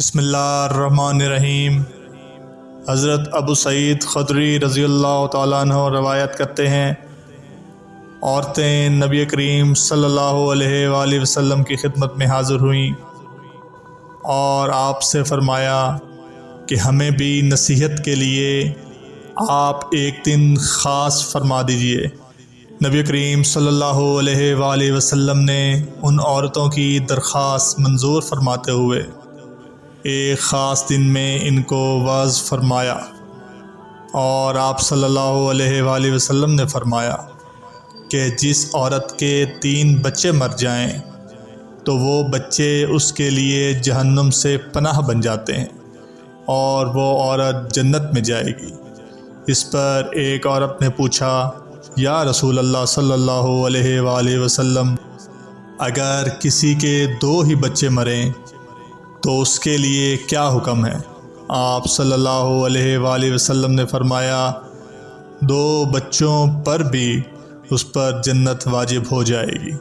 بسم اللہ الرحمن الرحیم۔ حضرت ابو سعید خدری رضی اللہ تعالیٰ عنہ روایت کرتے ہیں، عورتیں نبی کریم صلی اللہ علیہ وآلہ وسلم کی خدمت میں حاضر ہوئیں اور آپ سے فرمایا کہ ہمیں بھی نصیحت کے لیے آپ ایک دن خاص فرما دیجئے۔ نبی کریم صلی اللہ علیہ وآلہ وسلم نے ان عورتوں کی درخواست منظور فرماتے ہوئے ایک خاص دن میں ان کو وعظ فرمایا، اور آپ صلی اللہ علیہ وآلہ وسلم نے فرمایا کہ جس عورت کے 3 بچے مر جائیں تو وہ بچے اس کے لیے جہنم سے پناہ بن جاتے ہیں اور وہ عورت جنت میں جائے گی۔ اس پر ایک عورت نے پوچھا، یا رسول اللہ صلی اللہ علیہ وآلہ وسلم، اگر کسی کے 2 ہی بچے مریں تو اس کے لیے کیا حکم ہے؟ آپ صلی اللہ علیہ وآلہ وسلم نے فرمایا، 2 بچوں پر بھی اس پر جنت واجب ہو جائے گی۔